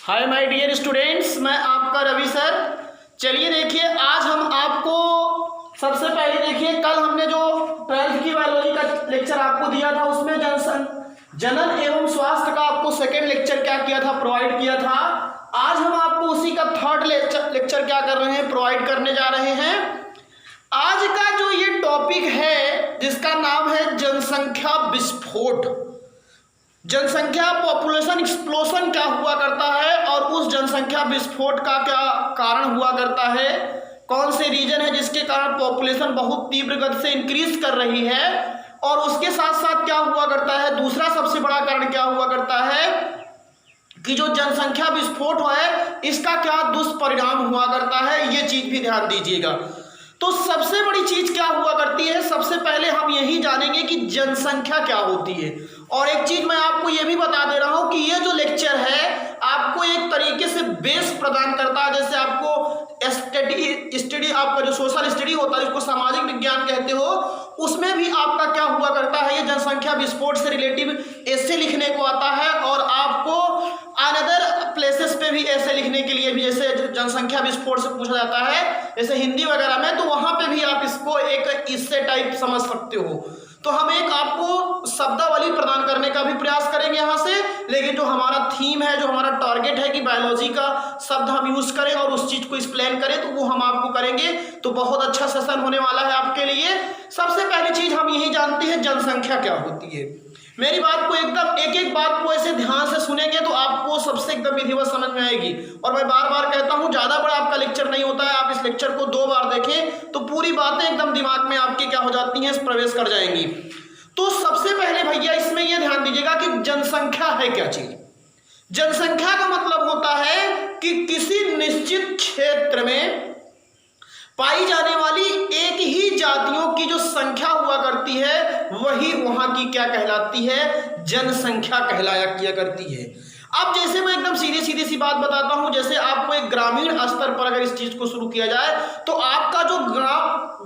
Hi my dear students, मैं आपका Ravi sir. चलिए देखिए, आज हम आपको सबसे पहले देखिए, कल हमने जो 12th की बायोलॉजी का लेक्चर आपको दिया था उसमें जनन एवं स्वास्थ्य का आपको सेकेंड लेक्चर क्या किया था, प्रोवाइड किया था। आज हम आपको उसी का थर्ड लेक्चर क्या कर रहे हैं, प्रोवाइड करने जा रहे हैं। आज का जो ये टॉपिक है जिसका नाम है जनसंख्या विस्फोट। जनसंख्या पॉपुलेशन एक्सप्लोशन क्या हुआ करता है और उस जनसंख्या विस्फोट का क्या कारण हुआ करता है, कौन से रीजन है जिसके कारण पॉपुलेशन बहुत तीव्र गति से इंक्रीज कर रही है, और उसके साथ साथ क्या हुआ करता है, दूसरा सबसे बड़ा कारण क्या हुआ करता है कि जो जनसंख्या विस्फोट है इसका क्या दुष्परिणाम हुआ करता है, ये चीज भी ध्यान दीजिएगा। तो सबसे बड़ी चीज क्या हुआ करती है, सबसे पहले हम यही जानेंगे कि जनसंख्या क्या होती है। और एक चीज मैं आपको यह भी बता दे रहा हूं कि ये जो लेक्चर है आपको एक तरीके से बेस प्रदान करता है। जैसे आपको स्टडी आपका जो सोशल स्टडी होता है, जिसको सामाजिक विज्ञान कहते हो, उसमें भी आपका क्या हुआ करता है, ये जनसंख्या विस्फोट से रिलेटिव ऐसे लिखने को आता है। और आपको अनदर प्लेसेस पे भी ऐसे लिखने के लिए भी, जैसे जनसंख्या विस्फोट से पूछा जाता है जैसे हिंदी वगैरह में, तो वहां पे भी आप इसको एक इससे टाइप समझ सकते हो। तो हम एक आपको शब्दावली प्रदान करने का भी प्रयास करेंगे यहाँ से, लेकिन जो हमारा थीम है, जो हमारा टारगेट है कि बायोलॉजी का शब्द हम यूज करें और उस चीज को एक्सप्लेन करें, तो वो हम आपको करेंगे। तो बहुत अच्छा सेशन होने वाला है आपके लिए। सबसे पहली चीज हम यही जानते हैं जनसंख्या क्या होती है। मेरी बात को एकदम एक एक बात को ऐसे ध्यान से सुनेंगे तो आपको सबसे एकदम विधिवत समझ में आएगी। और मैं बार बार कहता हूं, ज्यादा बड़ा आपका लेक्चर नहीं होता है, आप इस लेक्चर को 2 बार देखें तो पूरी बातें एकदम दिमाग में आपकी क्या हो जाती हैं, प्रवेश कर जाएंगी। तो सबसे पहले भैया इसमें यह ध्यान दीजिएगा कि जनसंख्या है क्या चीज। जनसंख्या का मतलब होता है कि किसी निश्चित क्षेत्र में पाई जाने वाली एक ही जातियों की जो संख्या हुआ करती है वही वहां की क्या कहलाती है, जनसंख्या कहलाया किया करती है। अब जैसे मैं एकदम सीधी सीधी सी बात बताता हूं, जैसे आपको एक ग्रामीण स्तर पर अगर इस चीज को शुरू किया जाए तो आपका जो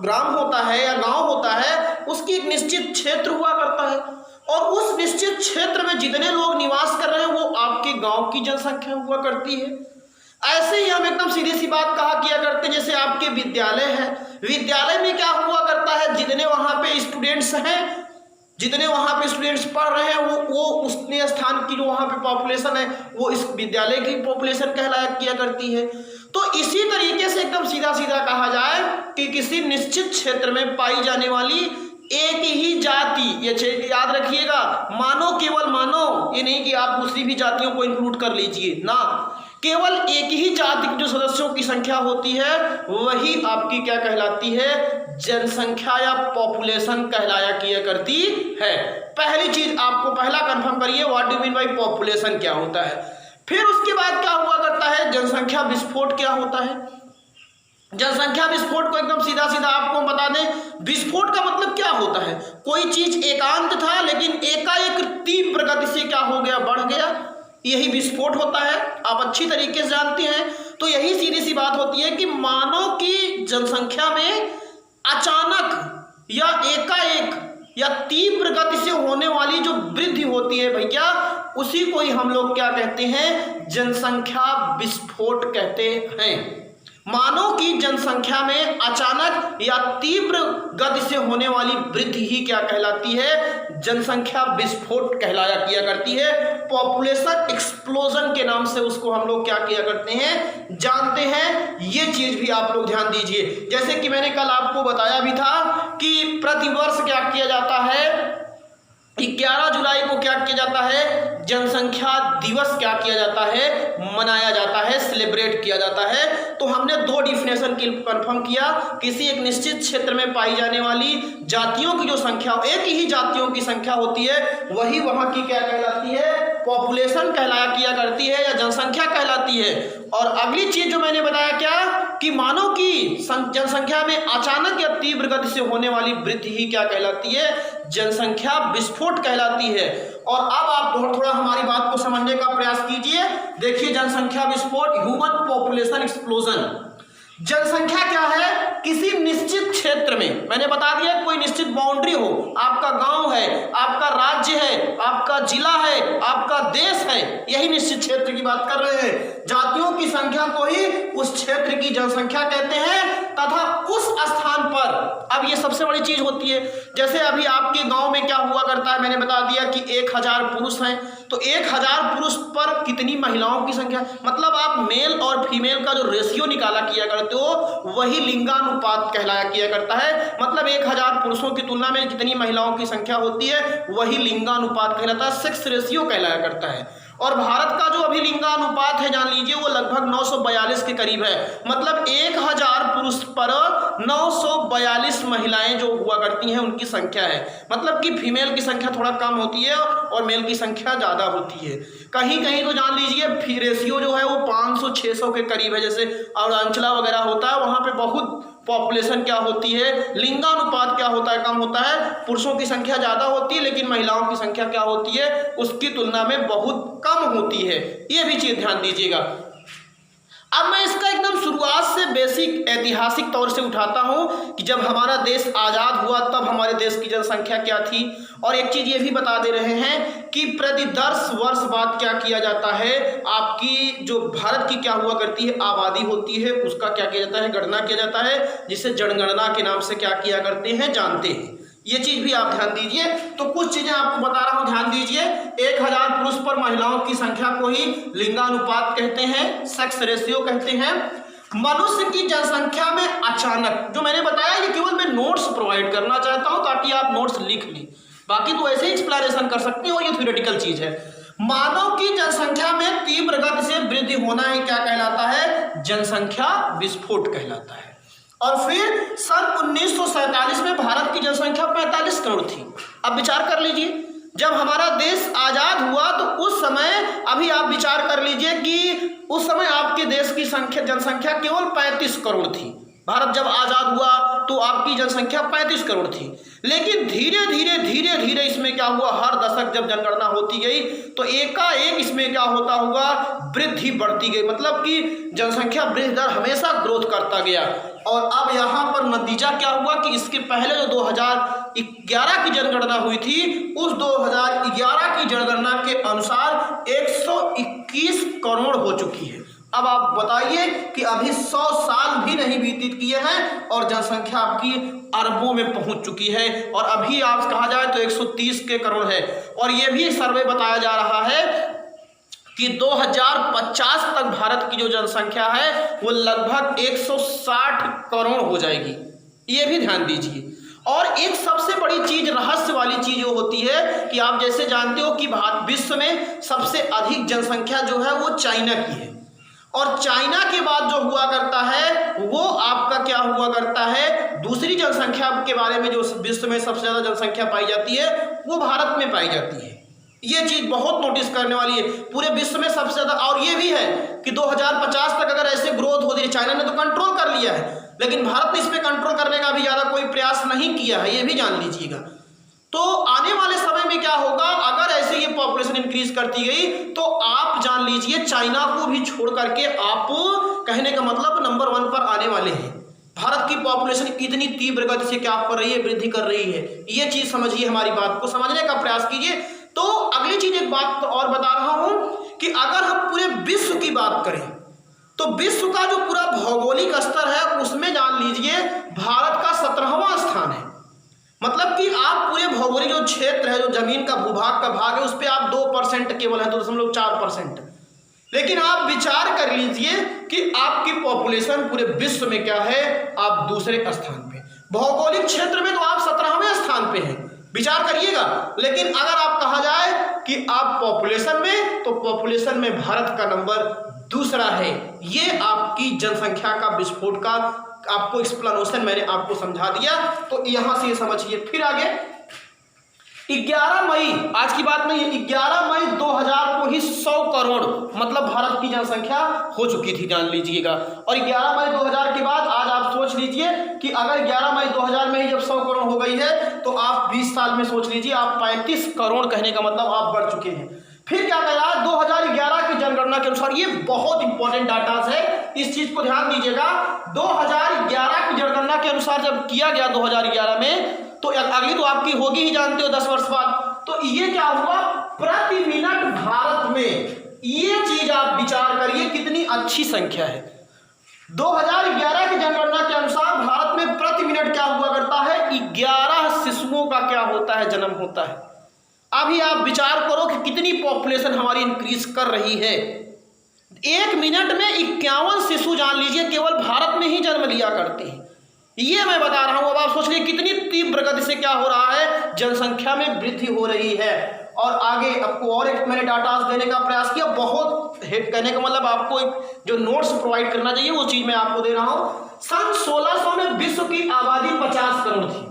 ग्राम होता है या गांव होता है उसकी एक निश्चित क्षेत्र हुआ करता है, और उस निश्चित क्षेत्र में जितने लोग निवास कर रहे हैं वो आपके गांव की जनसंख्या हुआ करती है। ऐसे ही हम एकदम सीधी सी बात कहा किया करते, जैसे आपके विद्यालय है, विद्यालय में क्या हुआ करता है, जितने वहां पे स्टूडेंट्स हैं, जितने वहां पे स्टूडेंट्स पढ़ रहे हैं वो उसने स्थान की जो वहां पे पॉपुलेशन है वो इस विद्यालय की पॉपुलेशन कहलाया किया करती है। तो इसी तरीके से एकदम सीधा सीधा कहा जाए कि किसी निश्चित क्षेत्र में पाई जाने वाली एक ही जाति, ये याद रखिएगा, मानो केवल मानो, ये नहीं कि आप दूसरी भी जातियों को इंक्लूड कर लीजिए ना, केवल एक ही जाति की जो सदस्यों की संख्या होती है वही आपकी क्या कहलाती है, जनसंख्या या पॉपुलेशन कहलाया किया करती है। पहली चीज आपको पहला कंफर्म करिए, what do mean by population क्या होता है। फिर उसके बाद क्या हुआ करता है, जनसंख्या विस्फोट क्या होता है। जनसंख्या विस्फोट को एकदम सीधा सीधा आपको बता दें, विस्फोट का मतलब क्या होता है, कोई चीज एकांत था लेकिन एकाएक तीव्र गति से क्या हो गया, बढ़ गया, यही विस्फोट होता है। आप अच्छी तरीके से जानते हैं। तो यही सीधी सी बात होती है कि मानव की जनसंख्या में अचानक या एकाएक या तीव्र गति से होने वाली जो वृद्धि होती है भैया, उसी को ही हम लोग क्या कहते हैं, जनसंख्या विस्फोट कहते हैं। मानव की जनसंख्या में अचानक या तीव्र गति से होने वाली वृद्धि ही क्या कहलाती है, जनसंख्या विस्फोट कहलाया किया करती है। पॉपुलेशन एक्सप्लोजन के नाम से उसको हम लोग क्या किया करते हैं, जानते हैं। ये चीज भी आप लोग ध्यान दीजिए। जैसे कि मैंने कल आपको बताया भी था कि प्रतिवर्ष क्या किया जाता है, 11 जुलाई को क्या किया जाता है, जनसंख्या दिवस क्या किया जाता है, मनाया जाता है, सेलिब्रेट किया जाता है। तो हमने 2 डिफिनेशन की कंफर्म किया, किसी एक निश्चित क्षेत्र में पाई जाने वाली जातियों की जो संख्या, एक ही जातियों की संख्या होती है वही वहां की क्या कहलाती है, पॉपुलेशन कहलाया किया करती है या जनसंख्या कहलाती है। और अगली चीज जो मैंने बताया क्या, कि मानव की जनसंख्या में अचानक या तीव्र गति से होने वाली वृद्धि ही क्या कहलाती है, जनसंख्या विस्फोट कहलाती है। और अब आप थोड़ा हमारी बात को समझने का प्रयास कीजिए। देखिए, जनसंख्या विस्फोट, ह्यूमन पॉपुलेशन एक्सप्लोजन। जनसंख्या क्या है? किसी निश्चित क्षेत्र में, मैंने बता दिया कोई निश्चित बाउंड्री हो, आपका गांव है, आपका राज्य है, आपका जिला है, आपका देश है, यही निश्चित क्षेत्र की बात कर रहे हैं। जातियों की संख्या को ही उस क्षेत्र की जनसंख्या कहते हैं तथा उस स्थान पर, अब ये सबसे बड़ी चीज होती है, जैसे अभी आपके गांव में क्या हुआ करता है, मैंने बता दिया कि 1000 पुरुष हैं, तो 1000 पुरुष पर कितनी महिलाओं की संख्या, मतलब आप मेल और फीमेल का जो रेशियो निकाला किया करते हो वही लिंगानुपात कहलाया किया करता है। मतलब 1000 पुरुषों की तुलना में जितनी महिलाओं की संख्या होती है वही लिंगानुपात कहलाता है, सेक्स रेशियो कहलाया करता है। और भारत का जो अभी लिंगानुपात है जान लीजिए वो लगभग 942 के करीब है, मतलब 1000 पुरुष पर 942 महिलाएं जो हुआ करती हैं उनकी संख्या है। मतलब कि फीमेल की संख्या थोड़ा कम होती है और मेल की संख्या ज़्यादा होती है। कहीं कहीं तो जान लीजिए रेशियो जो है वो 500-600 के करीब है, जैसे अरुणाचल वगैरह होता है वहाँ पे बहुत पॉपुलेशन क्या होती है, लिंगानुपात क्या होता है, कम होता है, पुरुषों की संख्या ज़्यादा होती है लेकिन महिलाओं की संख्या क्या होती है उसकी तुलना में बहुत कम होती है। ये भी चीज़ ध्यान दीजिएगा। अब मैं इसका एकदम शुरुआत से बेसिक ऐतिहासिक तौर से उठाता हूं कि जब हमारा देश आज़ाद हुआ तब हमारे देश की जनसंख्या क्या थी, और एक चीज़ ये भी बता दे रहे हैं कि प्रति 10 वर्ष बाद क्या किया जाता है, आपकी जो भारत की क्या हुआ करती है आबादी होती है उसका क्या किया जाता है, गणना किया जाता है, जिसे जनगणना के नाम से क्या किया करते हैं जानते हैं। ये चीज भी आप ध्यान दीजिए। तो कुछ चीजें आपको बता रहा हूं, ध्यान दीजिए। 1000 पुरुष पर महिलाओं की संख्या को ही लिंगानुपात कहते हैं, सेक्स रेशियो कहते हैं। मनुष्य की जनसंख्या में अचानक, जो मैंने बताया ये केवल मैं नोट्स प्रोवाइड करना चाहता हूं ताकि आप नोट्स लिख लें, बाकी तो ऐसे ही एक्सप्लेनेशन कर सकते हैं और ये थ्योरेटिकल चीज है। मानव की जनसंख्या में तीव्र गति से वृद्धि होना ही क्या कहलाता है, जनसंख्या विस्फोट कहलाता है। और फिर सन 1947 में भारत की जनसंख्या 45 करोड़ थी। अब विचार कर लीजिए, जब हमारा देश आजाद हुआ तो उस समय, अभी आप विचार कर लीजिए कि उस समय आपके देश की जनसंख्या केवल 35 करोड़ थी। भारत जब आजाद हुआ तो आपकी जनसंख्या 35 करोड़ थी, लेकिन धीरे धीरे इसमें क्या हुआ, हर दशक जब जनगणना होती गई तो एकाएक इसमें क्या होता हुआ, वृद्धि बढ़ती गई। मतलब कि जनसंख्या वृद्धि दर हमेशा ग्रोथ करता गया। और अब यहाँ पर नतीजा क्या हुआ कि इसके पहले जो 2011 की जनगणना हुई थी, उस 2011 की जनगणना के अनुसार 121 करोड़ हो चुकी है। अब आप बताइए कि अभी 100 साल भी नहीं व्यतीत किए हैं और जनसंख्या आपकी अरबों में पहुंच चुकी है, और अभी आप कहा जाए तो 130 के करोड़ है। और ये भी सर्वे बताया जा रहा है कि 2050 तक भारत की जो जनसंख्या है वो लगभग 160 करोड़ हो जाएगी। ये भी ध्यान दीजिए। और एक सबसे बड़ी चीज, रहस्य वाली चीज जो होती है कि आप जैसे जानते हो कि विश्व में सबसे अधिक जनसंख्या जो है वो चाइना की है, और चाइना के बाद जो हुआ करता है वो आपका क्या हुआ करता है, दूसरी जनसंख्या के बारे में जो विश्व में सबसे ज्यादा जनसंख्या पाई जाती है वो भारत में पाई जाती है। ये चीज बहुत नोटिस करने वाली है, पूरे विश्व में सबसे ज्यादा। और ये भी है कि 2050 तक अगर ऐसे ग्रोथ होती है, चाइना ने तो कंट्रोल कर लिया है लेकिन भारत ने इस पे कंट्रोल करने का भी ज्यादा कोई प्रयास नहीं किया है, ये भी जान लीजिएगा। तो आने वाले समय में क्या होगा, अगर ऐसे ये पॉपुलेशन इंक्रीज करती गई तो आप जान लीजिए चाइना को भी छोड़ करके आप, कहने का मतलब नंबर 1 पर आने वाले हैं। भारत की पॉपुलेशन इतनी तीव्र गति से क्या कर रही है, वृद्धि कर रही है। ये चीज समझिए, हमारी बात को समझने का प्रयास कीजिए। तो अगली चीज एक बात तो और बता रहा हूं कि अगर हम पूरे विश्व की बात करें तो विश्व का जो पूरा भौगोलिक स्तर है उसमें जान लीजिए भारत का 17वां स्थान है। मतलब कि आप पूरे भौगोलिक जो क्षेत्र है, जो जमीन का भूभाग का भाग है, उस पर आप 2% केवल है, 2.4%। लेकिन आप विचार कर लीजिए कि आपकी पॉपुलेशन पूरे विश्व में क्या है, आप दूसरे स्थान पे। भौगोलिक क्षेत्र में तो आप 17वें स्थान पे हैं, विचार करिएगा। लेकिन अगर आप कहा जाए कि आप पॉपुलेशन में, तो पॉपुलेशन में भारत का नंबर दूसरा है। ये आपकी जनसंख्या का विस्फोट का आपको एक्सप्लेनेशन मैंने आपको समझा दिया, तो यहां से ये समझिए। फिर आगे 11 मई, आज की बात में, 11 मई 2000 को ही 100 करोड़ मतलब भारत की जनसंख्या हो चुकी थी, जान लीजिएगा। और 11 मई 2000 के बाद आज आप सोच लीजिए कि अगर 11 मई 2000 में ही जब 100 करोड़ हो गई है तो आप 20 साल में सोच लीजिए आप 35 करोड़, कहने का मतलब आप बढ़ चुके हैं। फिर क्या कह रहा है, 2011 की जनगणना के अनुसार, ये बहुत इंपॉर्टेंट डाटा है, इस चीज को ध्यान दीजिएगा। 2011 की जनगणना के अनुसार जब किया गया 2011 में, तो अगली तो आपकी होगी ही, जानते हो 10 वर्ष बाद, तो ये क्या हुआ, प्रति मिनट भारत में, ये चीज आप विचार करिए कितनी अच्छी संख्या है। 2011 की जनगणना के अनुसार भारत में प्रति मिनट क्या हुआ करता है, 11 शिशुओं का क्या होता है, जन्म होता है। अभी आप विचार करो कि कितनी पॉपुलेशन हमारी इंक्रीज कर रही है। 1 मिनट में 51 शिशु, जान लीजिए, केवल भारत में ही जन्म लिया करते हैं। ये मैं बता रहा हूं। अब आप सोच लीजिए कितनी तीव्र गति से क्या हो रहा है, जनसंख्या में वृद्धि हो रही है। और आगे आपको और एक मैंने डाटा देने का प्रयास किया, बहुत कहने का मतलब आपको एक जो नोट्स प्रोवाइड करना चाहिए वो चीज मैं आपको दे रहा हूं। सन 1600 में विश्व की आबादी 50 करोड़ थी।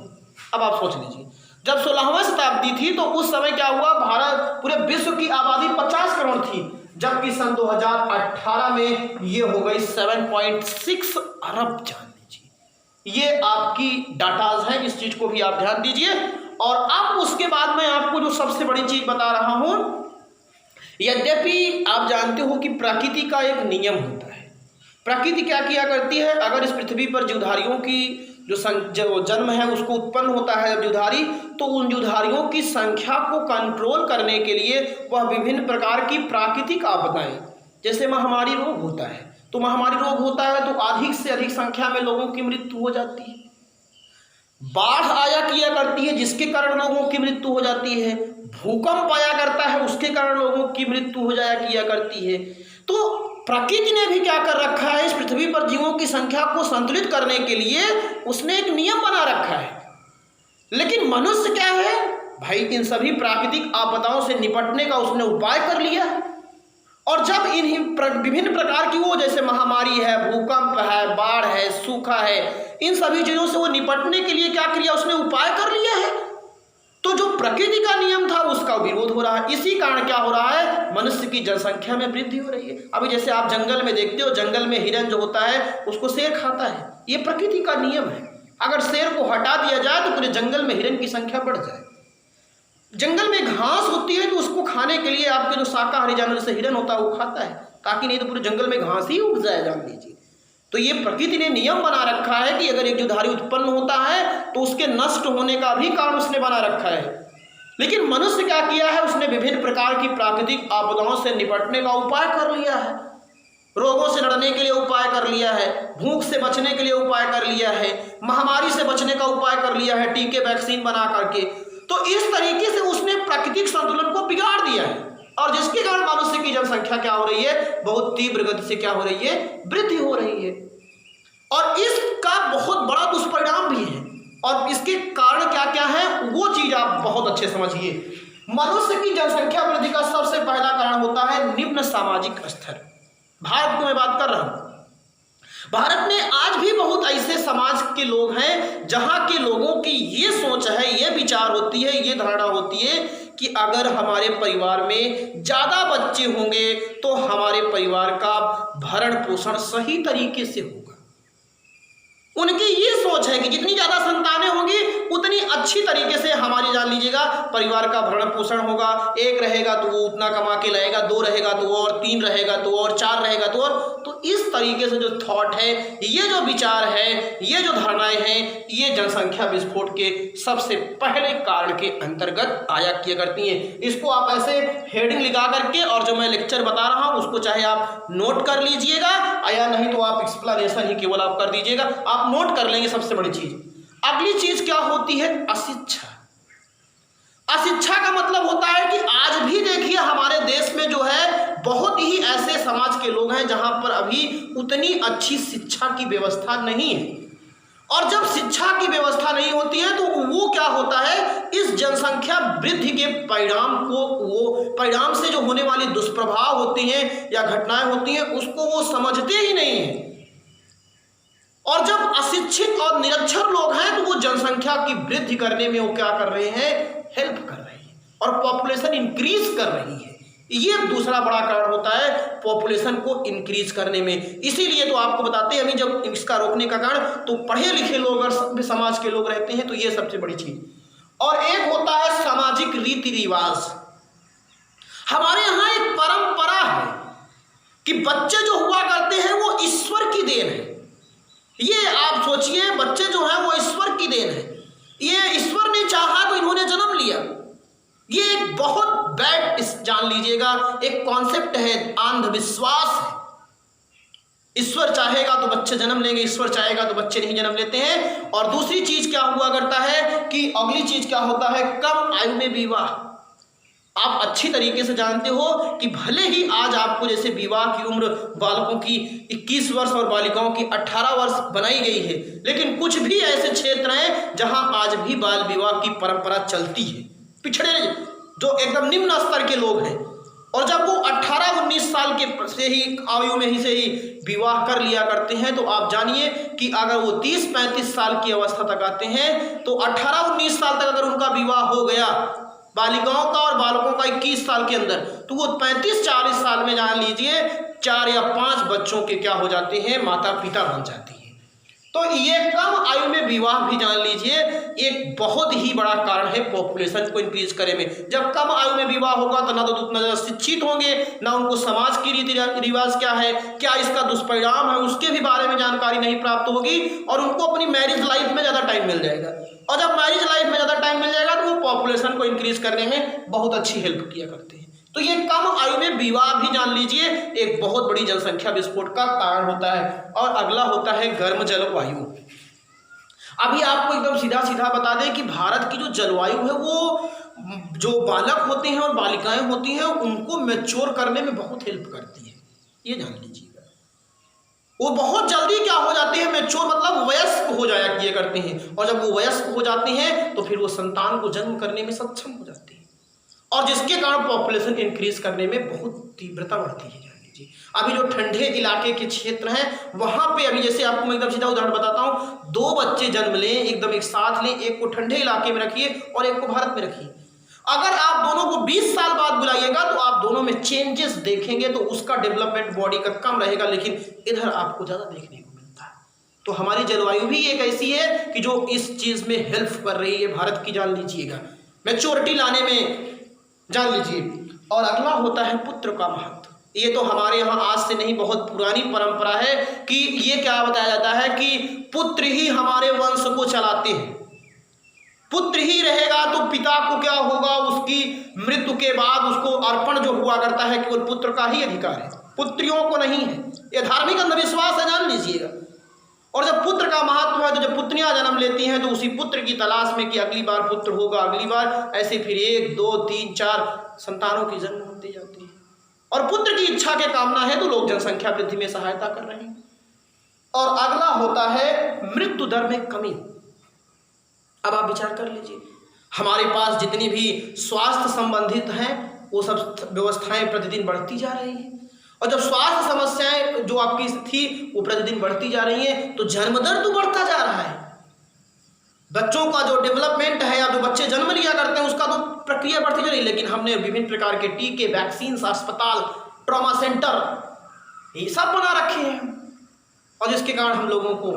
अब आप सोच लीजिए, जब 16वीं शताब्दी थी तो उस समय क्या हुआ, भारत पूरे विश्व की आबादी 50 करोड़ थी, जबकि सन 2018 में ये हो गई 7.6 अरब। जान लीजिए, ये आपकी डाटाज है, इस चीज को भी आप ध्यान दीजिए। और अब उसके बाद मैं आपको जो सबसे बड़ी चीज बता रहा हूं, यद्यपि आप जानते हो कि प्रकृति का एक नियम होता है। प्रकृति क्या किया करती है, अगर इस पृथ्वी पर जीवधारियों की जो जन्म है उसको उत्पन्न होता है जीवधारी, तो उन जीवधारियों की संख्या को कंट्रोल करने के लिए वह विभिन्न प्रकार की प्राकृतिक आपदाएं, जैसे महामारी रोग होता है, तो महामारी रोग होता है तो अधिक से अधिक संख्या में लोगों की मृत्यु हो जाती है। बाढ़ आया किया करती है जिसके कारण लोगों की मृत्यु हो जाती है। भूकंप आया करता है उसके कारण लोगों की मृत्यु हो जाया किया करती है। तो प्रकृति ने भी क्या कर रखा है, इस पृथ्वी पर जीवों की संख्या को संतुलित करने के लिए उसने एक नियम बना रखा है। लेकिन मनुष्य क्या है भाई, इन सभी प्राकृतिक आपदाओं से निपटने का उसने उपाय कर लिया। और जब इन विभिन्न प्रकार की वो जैसे महामारी है, भूकंप है, बाढ़ है, सूखा है, इन सभी चीजों से वो निपटने के लिए क्या किया, उसने उपाय कर लिया है। तो जो प्रकृति का नियम था उसका विरोध हो रहा है। इसी कारण क्या हो रहा है, मनुष्य की जनसंख्या में वृद्धि हो रही है। अभी जैसे आप जंगल में देखते हो, जंगल में हिरन जो होता है उसको शेर खाता है, ये प्रकृति का नियम है। अगर शेर को हटा दिया जाए तो पूरे जंगल में हिरन की संख्या बढ़ जाए। जंगल में घास होती है तो उसको खाने के लिए आपके जो शाकाहारी जानवर जैसे हिरन होता है वो खाता है, ताकि नहीं तो पूरे जंगल में घास ही उग जाए, जान लीजिए। तो ये प्रकृति ने नियम बना रखा है कि अगर एक जीवधारी उत्पन्न होता है तो उसके नष्ट होने का भी कारण उसने बना रखा है। लेकिन मनुष्य क्या किया है, उसने विभिन्न प्रकार की प्राकृतिक आपदाओं से निपटने का उपाय कर लिया है। रोगों से लड़ने के लिए उपाय कर लिया है, भूख से बचने के लिए उपाय कर लिया है, महामारी से बचने का उपाय कर लिया है, टीके वैक्सीन बना करके। तो इस तरीके से उसने प्राकृतिक संतुलन को बिगाड़ दिया है, और जिसके कारण मनुष्य की जनसंख्या क्या हो रही है, बहुत तीव्र गति से क्या हो रही है, वृद्धि हो रही है। और इसका बहुत बड़ा दुष्परिणाम भी है। और इसके कारण क्या क्या है वो चीज आप बहुत अच्छे समझिए। मनुष्य की जनसंख्या वृद्धि का सबसे पहला कारण होता है निम्न सामाजिक स्तर। भारत की मैं बात कर रहा हूं। भारत में आज भी बहुत ऐसे समाज के लोग हैं जहां के लोगों की ये सोच है, ये विचार होती है, ये धारणा होती है कि अगर हमारे परिवार में ज्यादा बच्चे होंगे तो हमारे परिवार का भरण पोषण सही तरीके से होगा। उनकी ये सोच है कि जितनी ज्यादा संतानें होंगी उतनी अच्छी तरीके से हमारी, जान लीजिएगा, परिवार का भरण पोषण होगा। एक रहेगा तो वो उतना कमा के लाएगा, 2 रहेगा तो और, 3 रहेगा तो और, 4 रहेगा तो और। तो इस तरीके से जो थॉट है, ये जो विचार है, ये जो धारणाएं हैं, ये जनसंख्या विस्फोट के सबसे पहले कारण के अंतर्गत आया किया करती हैं। इसको आप ऐसे हेडिंग लिखा करके और जो मैं लेक्चर बता रहा हूं उसको चाहे आप नोट कर लीजिएगा या नहीं तो आप एक्सप्लेनेशन ही केवल आप कर दीजिएगा, आप नोट कर लेंगे। सबसे बड़ी चीज, अगली चीज क्या होती है, अशिक्षा। अशिक्षा का मतलब होता है कि आज भी देखिए हमारे देश में जो है बहुत ही ऐसे समाज के लोग हैं जहां पर अभी उतनी अच्छी शिक्षा की व्यवस्था नहीं है। और जब शिक्षा की व्यवस्था नहीं होती है तो वो क्या होता है, इस जनसंख्या वृद्धि के परिणाम से जो होने वाली दुष्प्रभाव होती हैं या घटनाएं होती हैं उसको वो समझते ही नहीं है। और जब अशिक्षित और निरक्षर लोग हैं तो वो जनसंख्या की वृद्धि करने में वो क्या कर रहे हैं, हेल्प कर रहे हैं और पॉपुलेशन इंक्रीज कर रही है। ये दूसरा बड़ा कारण होता है पॉपुलेशन को इंक्रीज करने में। इसीलिए तो आपको बताते हैं अभी जब इसका रोकने का कारण, तो पढ़े लिखे लोग और सभ्य समाज के लोग रहते हैं, तो ये सबसे बड़ी चीज। और एक होता है सामाजिक रीति रिवाज। हमारे यहाँ एक परंपरा है कि बच्चे जो हुआ करते हैं वो ईश्वर की देन है। ये आप सोचिए, बच्चे जो हैं वो ईश्वर की देन है। ये ईश्वर ने चाहा तो इन्होंने जन्म लिया। ये एक बहुत बैड, जान लीजिएगा, एक कॉन्सेप्ट है, अंधविश्वास है। ईश्वर चाहेगा तो बच्चे जन्म लेंगे, ईश्वर चाहेगा तो बच्चे नहीं जन्म लेते हैं। और दूसरी चीज क्या हुआ करता है कि अगली चीज क्या होता है, कम आयु में विवाह। आप अच्छी तरीके से जानते हो कि भले ही आज आपको जैसे विवाह की उम्र बालकों की 21 वर्ष और बालिकाओं की 18 वर्ष बनाई गई है, लेकिन कुछ भी ऐसे क्षेत्र हैं जहां आज भी बाल विवाह की परंपरा चलती है। पिछड़े जो एकदम निम्न स्तर के लोग हैं, और जब वो 18-19 साल के से ही आयु में ही से ही विवाह कर लिया करते हैं, तो आप जानिए कि अगर वो 30-35 साल की अवस्था तक आते हैं तो 18-19 साल तक अगर उनका विवाह हो गया बालिकाओं का और बालकों का 21 साल के अंदर, तो वो 35-40 साल में जान लीजिए 4 या 5 बच्चों के क्या हो जाते हैं, माता पिता बन जाते हैं। तो ये कम आयु में विवाह भी जान लीजिए एक बहुत ही बड़ा कारण है पॉपुलेशन को इंक्रीज करने में। जब कम आयु में विवाह होगा तो ना तो उतना ज़्यादा शिक्षित होंगे, ना उनको समाज की रीति रिवाज क्या है, क्या इसका दुष्परिणाम है, उसके भी बारे में जानकारी नहीं प्राप्त होगी, और उनको अपनी मैरिज लाइफ में ज़्यादा टाइम मिल जाएगा। और जब मैरिज लाइफ में ज़्यादा टाइम मिल जाएगा तो वो पॉपुलेशन को इंक्रीज करने में बहुत अच्छी हेल्प किया करते हैं। तो ये कम आयु में विवाह भी जान लीजिए एक बहुत बड़ी जनसंख्या विस्फोट का कारण होता है। और अगला होता है गर्म जलवायु। अभी आपको एकदम सीधा सीधा बता दें कि भारत की जो जलवायु है वो जो बालक होते हैं और बालिकाएं होती हैं उनको मैच्योर करने में बहुत हेल्प करती है, ये जान लीजिएगा। वो बहुत जल्दी क्या हो जाते हैं, मैच्योर मतलब वयस्क हो जाया किए करते हैं, और जब वो वयस्क हो जाते हैं तो फिर वो संतान को जन्म करने में सक्षम हो जाते हैं, और जिसके कारण पॉपुलेशन इंक्रीज करने में बहुत तीव्रता बढ़ती है। जान लीजिए अभी जो ठंडे इलाके के क्षेत्र हैं वहां पे, अभी जैसे आपको मैं एकदम सीधा उदाहरण बताता हूं, 2 बच्चे जन्म लें एकदम एक साथ लें, एक को ठंडे इलाके में रखिए और एक को भारत में रखिए, अगर आप दोनों को 20 साल बाद बुलाइएगा तो आप दोनों में चेंजेस देखेंगे, तो उसका डेवलपमेंट बॉडी का कम रहेगा, लेकिन इधर आपको ज्यादा देखने को मिलता है। तो हमारी जलवायु भी एक ऐसी है कि जो इस चीज में हेल्प कर रही है भारत की, जान लीजिएगा, मैच्योरिटी लाने में, जान लीजिए। और अगला होता है पुत्र का महत्व। ये तो हमारे यहाँ आज से नहीं बहुत पुरानी परंपरा है कि ये क्या बताया जाता है कि पुत्र ही हमारे वंश को चलाते हैं, पुत्र ही रहेगा तो पिता को क्या होगा, उसकी मृत्यु के बाद उसको अर्पण जो हुआ करता है केवल पुत्र का ही अधिकार है, पुत्रियों को नहीं है। यह धार्मिक अंधविश्वास है, जान लीजिएगा। और जब पुत्र का महत्व है तो जब पुत्रियां जन्म लेती हैं तो उसी पुत्र की तलाश में कि अगली बार पुत्र होगा, अगली बार, ऐसे फिर 1, 2, 3, 4 संतानों की जन्म होती जाती है। और पुत्र की इच्छा के कामना है तो लोग जनसंख्या वृद्धि में सहायता कर रहे हैं। और अगला होता है मृत्यु दर में कमी। अब आप विचार कर लीजिए, हमारे पास जितनी भी स्वास्थ्य संबंधित हैं वो सब व्यवस्थाएं प्रतिदिन बढ़ती जा रही हैं, और जब स्वास्थ्य समस्याएं जो आपकी थी वो प्रतिदिन बढ़ती जा रही हैं तो जन्म दर तो बढ़ता जा रहा है। बच्चों का जो डेवलपमेंट है या जो बच्चे जन्म लिया करते हैं उसका तो प्रक्रिया बढ़ती जा रही है, लेकिन हमने विभिन्न प्रकार के टीके, वैक्सीन, अस्पताल, ट्रॉमा सेंटर ये सब बना रखे हैं, और जिसके कारण हम लोगों को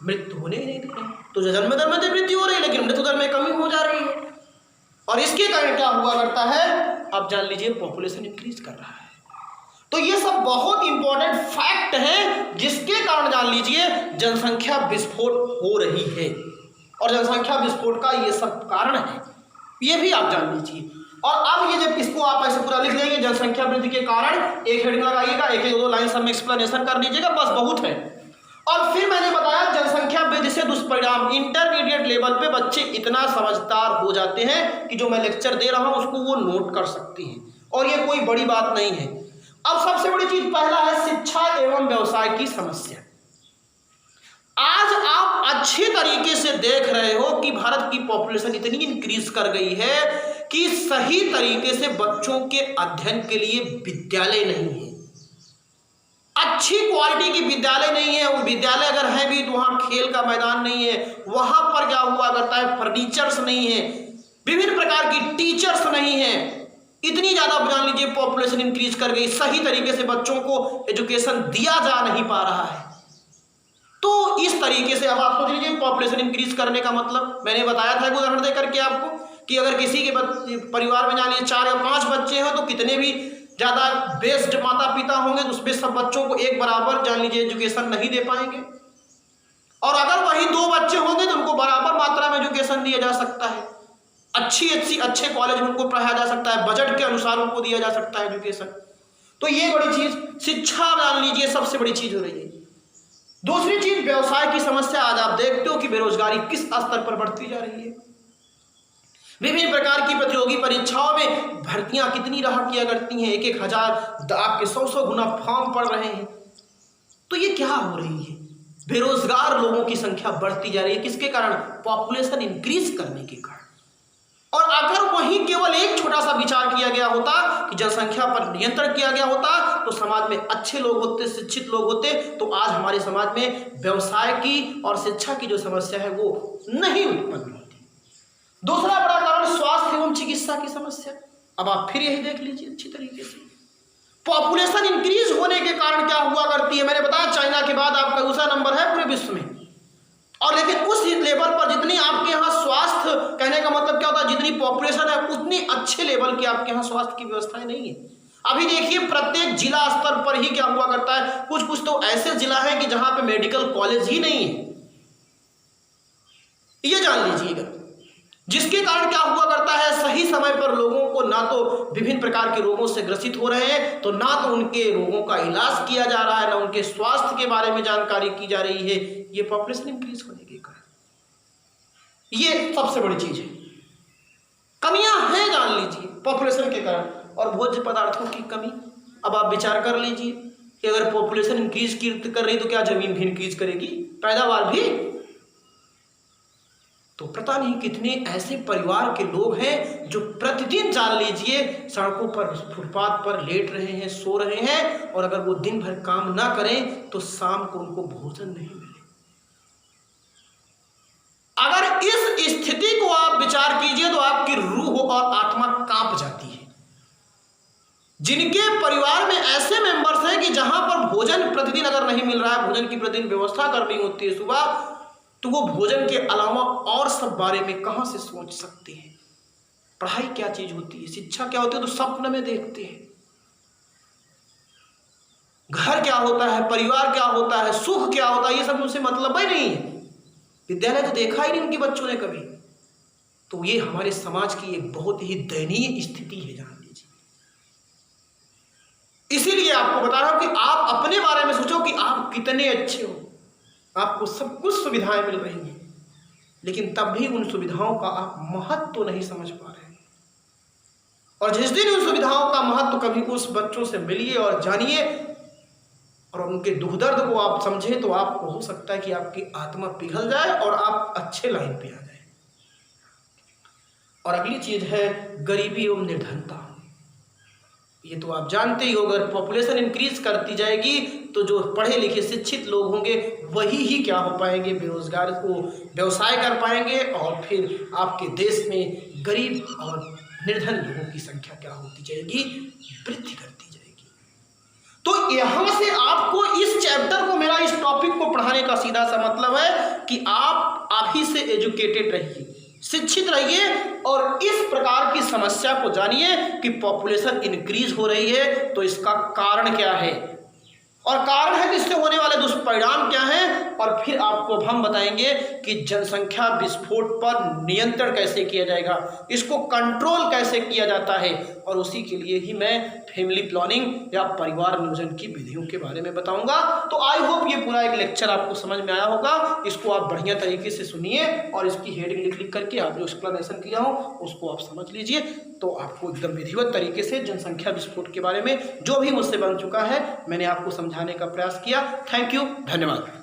मृत्यु होने ही नहीं दे रहे। तो जन्म दर में तो वृद्धि हो रही है लेकिन मृत्यु दर में कमी हो जा रही है, और इसके कारण क्या हुआ करता है, आप जान लीजिए पॉपुलेशन इंक्रीज कर रहा है। तो ये सब बहुत इंपॉर्टेंट फैक्ट है जिसके कारण जान लीजिए जनसंख्या विस्फोट हो रही है, और जनसंख्या विस्फोट का ये सब कारण है, ये भी आप जान लीजिए। और अब ये जब इसको आप ऐसे पूरा लिख लेंगे जनसंख्या वृद्धि के कारण, एक हेडिंग लगाइएगा, एक 2 लाइन सब में एक्सप्लेनेशन कर लीजिएगा, बस बहुत है। और फिर मैंने बताया जनसंख्या वृद्धि से दुष्परिणाम। इंटरमीडिएट लेवल पे बच्चे इतना समझदार हो जाते हैं कि जो मैं लेक्चर दे रहा हूं उसको वो नोट कर सकते हैं, और ये कोई बड़ी बात नहीं है। अब सबसे बड़ी चीज पहला है शिक्षा एवं व्यवसाय की समस्या। आज आप अच्छे तरीके से देख रहे हो कि भारत की पॉपुलेशन इतनी इंक्रीज कर गई है कि सही तरीके से बच्चों के अध्ययन के लिए विद्यालय नहीं है, अच्छी क्वालिटी की विद्यालय नहीं है। वो विद्यालय अगर है भी तो वहाँ खेल का मैदान नहीं है, वहाँ पर क्या हुआ करता है, फर्नीचर्स नहीं है, विभिन्न प्रकार की टीचर्स नहीं है। इतनी ज़्यादा जान लीजिए पॉपुलेशन इंक्रीज कर गई, सही तरीके से बच्चों को एजुकेशन दिया जा नहीं पा रहा है। तो इस तरीके से अब आप सोच लीजिए पॉपुलेशन इंक्रीज करने का मतलब, मैंने बताया था एक उदाहरण देकर के आपको कि अगर किसी के परिवार में जान लीजिए 4 या 5 बच्चे हैं तो कितने भी ज़्यादा बेस्ड माता पिता होंगे तो उसमें सब बच्चों को एक बराबर जान लीजिए एजुकेशन नहीं दे पाएंगे, और अगर वही 2 बच्चे होंगे तो उनको बराबर मात्रा में एजुकेशन दिया जा सकता है, अच्छे कॉलेज में उनको पढ़ाया जा सकता है, बजट के अनुसार उनको दिया जा सकता है एजुकेशन। तो ये बड़ी चीज शिक्षा जान लीजिए सबसे बड़ी चीज हो रही है। दूसरी चीज व्यवसाय की समस्या। आज आप देखते हो कि बेरोजगारी किस स्तर पर बढ़ती जा रही है। विभिन्न प्रकार की प्रतियोगी परीक्षाओं में भर्तियां कितनी रहा किया करती हैं, 1,000 आपके 100 गुना फॉर्म पड़ रहे हैं। तो ये क्या हो रही है? बेरोजगार लोगों की संख्या बढ़ती जा रही है। किसके कारण? पॉपुलेशन इंक्रीज करने के कारण। और अगर वहीं केवल एक छोटा सा विचार किया गया होता कि जनसंख्या पर नियंत्रण किया गया होता तो समाज में अच्छे लोग होते, शिक्षित लोग होते, तो आज हमारे समाज में व्यवसाय की और शिक्षा की जो समस्या है वो नहीं उत्पन्न होती। दूसरा बड़ा कारण स्वास्थ्य एवं चिकित्सा की समस्या। अब आप फिर यही देख लीजिए अच्छी तरीके से, पॉपुलेशन इंक्रीज होने के कारण क्या हुआ करती है। मैंने बताया चाइना के बाद आपका दूसरा नंबर है पूरे विश्व में, और लेकिन उस लेवल पर जितनी आपके यहाँ स्वास्थ्य, कहने का मतलब क्या होता है, जितनी पॉपुलेशन है उतनी अच्छे लेवल की आपके यहाँ स्वास्थ्य की व्यवस्थाएं नहीं है। अभी देखिए प्रत्येक जिला स्तर पर ही क्या हुआ करता है, कुछ कुछ तो ऐसे जिला है कि जहां पे मेडिकल कॉलेज ही नहीं है, ये जान लीजिएगा। जिसके कारण क्या हुआ करता है, सही समय पर लोगों को ना तो विभिन्न प्रकार के रोगों से ग्रसित हो रहे हैं, तो ना तो उनके रोगों का इलाज किया जा रहा है, ना उनके स्वास्थ्य के बारे में जानकारी की जा रही है। ये पॉपुलेशन इंक्रीज होने के कारण, ये सबसे बड़ी चीज है। कमियां हैं जान लीजिए पॉपुलेशन के कारण। और भोज्य पदार्थों की कमी। अब आप विचार कर लीजिए कि अगर पॉपुलेशन इंक्रीज कर रही तो क्या जमीन भी इंक्रीज करेगी, पैदावार भी। तो पता नहीं कितने ऐसे परिवार के लोग हैं जो प्रतिदिन जान लीजिए सड़कों पर, फुटपाथ पर लेट रहे हैं, सो रहे हैं, और अगर वो दिन भर काम ना करें तो शाम को उनको भोजन नहीं मिले। अगर इस स्थिति को आप विचार कीजिए तो आपकी रूह और आत्मा कांप जाती है। जिनके परिवार में ऐसे मेंबर्स हैं कि जहां पर भोजन प्रतिदिन अगर नहीं मिल रहा है, भोजन की प्रतिदिन व्यवस्था करनी होती है सुबह, तो वो भोजन के अलावा और सब बारे में कहां से सोच सकते हैं। पढ़ाई क्या चीज होती है, शिक्षा क्या होती है, तो स्वप्न में देखते हैं। घर क्या होता है, परिवार क्या होता है, सुख क्या होता है, ये सब उनसे मतलब ही नहीं है। विद्यालय तो देखा ही नहीं उनके बच्चों ने कभी। तो ये हमारे समाज की एक बहुत ही दयनीय स्थिति है जान लीजिए। इसीलिए आपको बता रहा हूं कि आप अपने बारे में सोचो कि आप कितने अच्छे हो, आपको सब कुछ सुविधाएं मिल रही हैं, लेकिन तब भी उन सुविधाओं का आप महत्व तो नहीं समझ पा रहे हैं। और जिस दिन उन सुविधाओं का महत्व कभी उस बच्चों से मिलिए और जानिए और उनके दुख दर्द को आप समझे, तो आपको हो सकता है कि आपकी आत्मा पिघल जाए और आप अच्छे लाइन पे आ जाए। और अगली चीज है गरीबी एवं निर्धनता। ये तो आप जानते ही हो, अगर पॉपुलेशन इंक्रीज करती जाएगी तो जो पढ़े लिखे शिक्षित लोग होंगे वही ही क्या हो पाएंगे, बेरोजगार को व्यवसाय कर पाएंगे, और फिर आपके देश में गरीब और निर्धन लोगों की संख्या क्या होती जाएगी, वृद्धि करती जाएगी। तो यहां से आपको इस चैप्टर को, मेरा इस टॉपिक को पढ़ाने का सीधा सा मतलब है कि आप ही से एजुकेटेड रहिए, शिक्षित रहिए, और इस प्रकार की समस्या को जानिए कि पॉपुलेशन इंक्रीज हो रही है तो इसका कारण क्या है, और कारण है कि इससे होने वाले दुष्परिणाम क्या हैं, और फिर आपको हम बताएंगे कि जनसंख्या विस्फोट पर नियंत्रण कैसे किया जाएगा, इसको कंट्रोल कैसे किया जाता है, और उसी के लिए ही मैं फैमिली प्लानिंग या परिवार नियोजन की विधियों के बारे में बताऊंगा। तो आई होप ये पूरा एक लेक्चर आपको समझ में आया होगा। इसको आप बढ़िया तरीके से सुनिए और इसकी हेडिंग लिख करके आप जो एक्सप्लेनेशन किया हो उसको आप समझ लीजिए, तो आपको एकदम विधिवत तरीके से जनसंख्या विस्फोट के बारे में जो भी मुझसे बन चुका है मैंने आपको समझाने का प्रयास किया। थैंक यू, धन्यवाद।